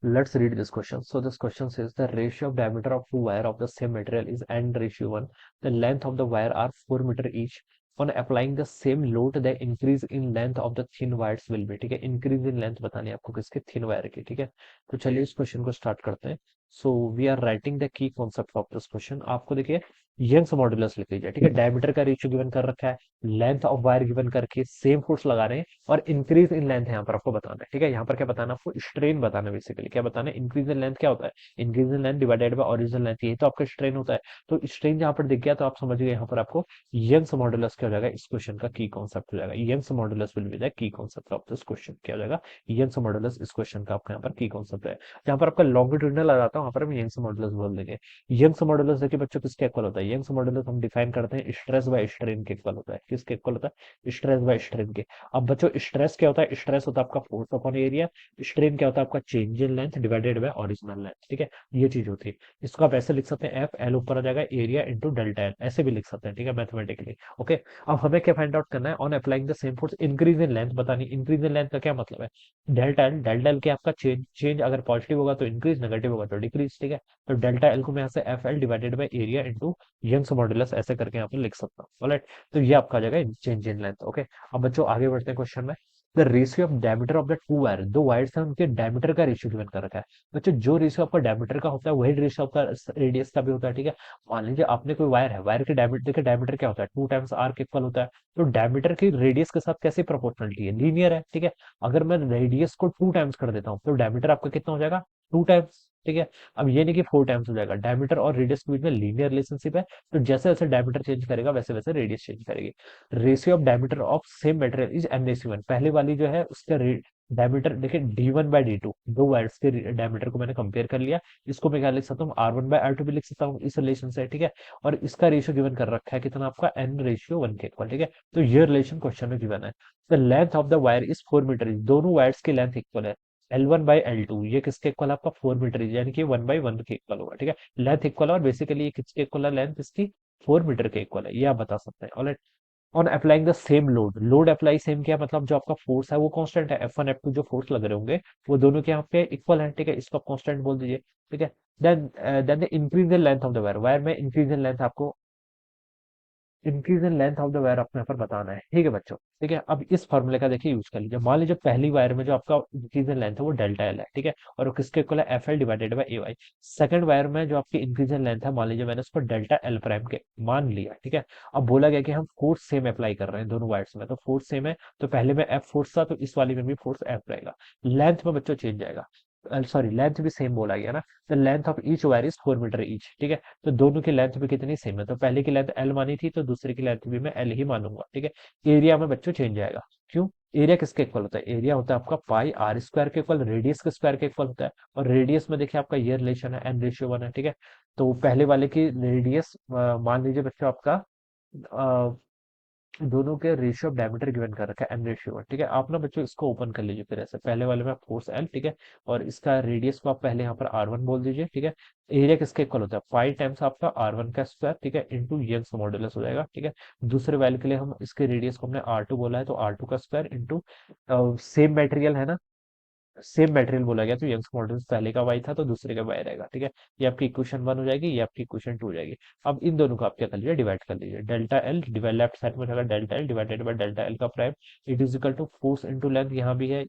Let's read this question. So this question says the ratio of diameter of two wire of the same material is n/1. The length of the wire are 4 meter each. On applying the same load, the increase in length of the thin wires will be. ठीक है, increase in length बतानी है आपको किसके, thin wire की. ठीक है, तो चलिए इस क्वेश्चन को स्टार्ट करते हैं. So we are writing the key concept of this question. आपको देखिए यंग्स मॉड्यूलस लिख लीजिए. ठीक है, डायमीटर का रेशियो गिवन कर रखा है, लेंथ ऑफ वायर गिवन करके सेम फोर्स लगा रहे हैं और इंक्रीज इन लेंथ यहाँ पर आपको बताना है. ठीक है, यहाँ पर क्या बताना है आपको, स्ट्रेन बताना है. बेसिकली क्या बताना है, इंक्रीज इन लेंथ क्या होता है, increase in length divided by original length, यही तो आपका स्ट्रेन होता है. तो स्ट्रेन जहाँ पर दिख गया तो आप समझ गए यहाँ पर आपको यंग्स मॉड्यूलस क्या हो जाएगा, इस क्वेश्चन का की कॉन्सेप्ट हो जाएगा. Young's modulus will be the key concept of this question. क्या हो जाएगा, यंग्स मॉड्यूलस इस क्वेश्चन का आपका यहाँ पर की कॉन्सेप्ट है. जहाँ पर आपका लॉन्गिट्यूडिनल आ जाता है वहां पर हम यंग्स मॉड्यूलस बोल देंगे. यंग्स मॉड्यूलस देखिए बच्चों किसके इक्वल होता है, यंग्स मॉड्यूलस हम डिफाइन करते हैं स्ट्रेस बाय स्ट्रेन के इक्वल होता है. किसके इक्वल होता है, स्ट्रेस बाय स्ट्रेन के. अब बच्चों स्ट्रेस क्या होता है, स्ट्रेस होता है आपका फोर्स अपॉन एरिया. स्ट्रेन क्या होता है आपका change in length divided by original length. ठीक है, ये चीज होती है. इसको आप ऐसे लिख सकते हैं, एफ एल ऊपर आ जाएगा, एरिया इंटू डेल्टा एल, ऐसे भी लिख सकते हैं. ठीक है, मैथमेटिकली. ओके, अब हमें क्या फाइंड आउट करना है, on applying the same force increase in length बतानी. इंक्रीज इन लेंथ का क्या मतलब है, डेल्टा एल. डेल्टा एल के आपका चेंज चेंज अगर पॉजिटिव होगा तो इंक्रीज, नेगेटिव होगा तो डिक्रीज. ठीक है, तो डेल्टा एल को मैं यहाँ से F L divided by area into Young's modulus ऐसे करके यहाँ पे लिख सकता हूँ. ऑलराइट, तो ये आपका आ जाएगा चेंज इन लेंथ. ओके, अब बच्चों आगे बढ़ते हैं क्वेश्चन में. The ratio of diameter of the two wire, दो वायर्स हैं उनके डायमीटर का रेशियो गिवन कर रखा है. बच्चों जो रेशियो आपका डायमीटर का होता है वही रेशियो आपका रेडियस का भी होता है. ठीक है, मान लीजिए आपने कोई वायर है, वायर के डायमीटर, देखिए डायमीटर क्या होता है, 2 टाइम्स आर के इक्वल होता है. तो डायमीटर की रेडियस के साथ कैसे प्रोपोर्शनलिटी है, लीनियर है. ठीक है, अगर मैं रेडियस को 2 टाइम्स कर देता हूँ तो डायमीटर आपका कितना हो जाएगा, 2 टाइम्स. ठीक है, अब ये नहीं कि 4 टाइम्स हो जाएगा. डायमीटर और रेडियस के बीच में लीनियर रिलेशनशिप है, तो जैसे जैसे डायमीटर चेंज करेगा वैसे वैसे रेडियस चेंज करेगी. Ratio of diameter of same material is n/1. पहले वाली जो है उसका डायमीटर देखिए d1/d2, दो वायर्स के डायमीटर को मैंने कंपेयर कर लिया. इसको मैं क्या लिख सकता हूँ, r1/r2 भी लिख सकता हूँ इस रिलेशन से. ठीक है, और इसका रेशियो गिवन कर रखा है कितना आपका, n/1 के इक्वल. ठीक है, तो ये रिलेशन क्वेश्चन में गिवन है. The length of the wire is 4 metre. दोनों वायर्स की लेंथ इक्वल है. L1/L2 ये किसके इक्वल आपका, 4 मीटर, यानी कि 1/1 के इक्वल होगा. ठीक है, लेंथ इक्वल है और बेसिकली ये किसके इक्वल है, लेंथ इसकी 4 मीटर के इक्वल है, ये आप बता सकते हैं. Alright, on applying the same load, load apply same किया मतलब जो आपका फोर्स है वो कांस्टेंट है, F1 F2 जो फोर्स लग रहे होंगे वो दोनों के यहाँ पे इक्वल है. ठीक है, इसको आप कांस्टेंट बोल दीजिए. ठीक है, then the increase in length of the wire, wire में इंक्रीज इन लेंथ आपको, increase in length of the wire अपने यहाँ पर बताना है. ठीक है बच्चों, ठीक है, अब इस फॉर्मूले का देखिए यूज कर लीजिए. मान लीजिए पहली वायर में जो आपका इंक्रीज इन लेंथ है वो डेल्टा एल है. ठीक है, और वो किसके इक्वल है, F L divided by A Y. Second wire में जो आपकी इंक्रीज इन लेंथ है, मान लीजिए मैंने उसको डेल्टा एल प्राइम के मान लिया. ठीक है, अब बोला गया कि हम फोर्स सेम अप्लाई कर रहे हैं दोनों वायर्स में, तो फोर्स सेम है, तो पहले में एफ फोर्स था तो इस वाली में भी फोर्स एफ रहेगा. लेंथ में बच्चों चेंज आएगा, सॉरी लेंथ भी सेम बोला गया ना. The length of each wire is 4 metre each. ठीक है, तो दोनों की लेंथ भी कितनी सेम है, तो पहले की लेंथ एल मानी थी तो दूसरे की लेंथ भी मैं एल ही मानूंगा. ठीक है, एरिया में बच्चों चेंज आएगा. क्यों, एरिया किसके इक्वल होता है, एरिया होता है आपका पाई आर स्क्वायर के इक्वल, रेडियस के स्क्वायर के इक्वल होता है. और रेडियस में देखिए आपका ये रिलेशन है, n/1 है. ठीक है, तो पहले वाले की रेडियस मान लीजिए बच्चों आपका दोनों के रेशियो ऑफ डायमीटर गिवन कर रखा है n/1. ठीक है, आप ना बच्चों इसको ओपन कर लीजिए फिर ऐसे, पहले वाले में फोर्स एल. ठीक है, और इसका रेडियस को आप पहले यहाँ पर r1 बोल दीजिए. ठीक है, एरिया किसके इक्वल होता है, 5 टाइम्स आपका r1 का स्क्वायर. ठीक है, इंटू यंग्स मॉड्यूलस हो जाएगा. ठीक है, दूसरे वैल्यू के लिए हम इसके रेडियस को हमने r2 बोला है तो r2 का स्क्वायर इंटू सेम मटेरियल है ना, सेम मटेरियल बोला गया तो यंग्स मॉड्यूलस पहले का y था तो दूसरे का y रहेगा. ठीक है, ये आपकी इक्वेशन 1 हो जाएगी, ये आपकी इक्वेशन 2 हो जाएगी. अब इन दोनों को आप क्या कर लीजिए, डिवाइड कर लीजिए. Delta L divide, left side में हो जाएगा delta L divided by delta L का prime, it is equal to force into length. यहाँ भी है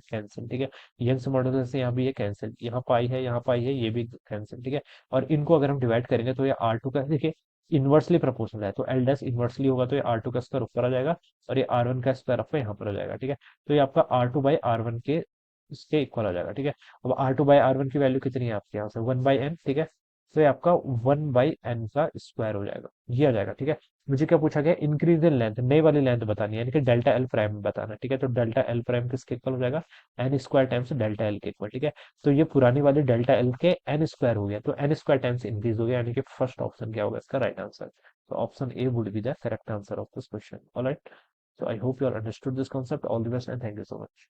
कैंसिल. ठीक है, यंग्स मॉड्यूलस से यहाँ भी है कैंसिल, यहाँ पाई है, यहाँ पाई है, ये भी कैंसिल. ठीक है, और इनको अगर हम डिवाइड करेंगे तो ये R2 का देखिए इनवर्सली प्रोपोर्शनल है, तो एल डैश इनवर्सली होगा तो ये R2 का स्क्वायर ऊपर आ जाएगा और ये R1 का स्क्वायर आपका यहाँ पर आ जाएगा. ठीक है, तो ये आपका R2/R1 के इसके इक्वल आ जाएगा. ठीक है, अब R2/R1 की वैल्यू कितनी है आपके यहाँ से, 1/n. ठीक है, तो ये आपका 1/n का स्क्वायर हो जाएगा, ये आ जाएगा. ठीक है, मुझे क्या पूछा गया, इंक्रीज इन लेंथ, नई वाली लेंथ बतानी है, यानी कि डेल्टा एल प्राइम बताना है. ठीक है, तो डेल्टा एल प्राइम किसके इक्वल हो जाएगा, N square times delta L के इक्वल. ठीक है, तो ये पुरानी वाली डेल्टा एल के एन स्क्वायर हो गया, तो एन स्क्वायर टाइम्स इंक्रीज हो गया, यानी कि फर्स्ट ऑप्शन क्या होगा इसका राइट आंसर. तो option A would be the correct answer of this question. Alright, so I hope you all understood this concept. All the best and thank you so much.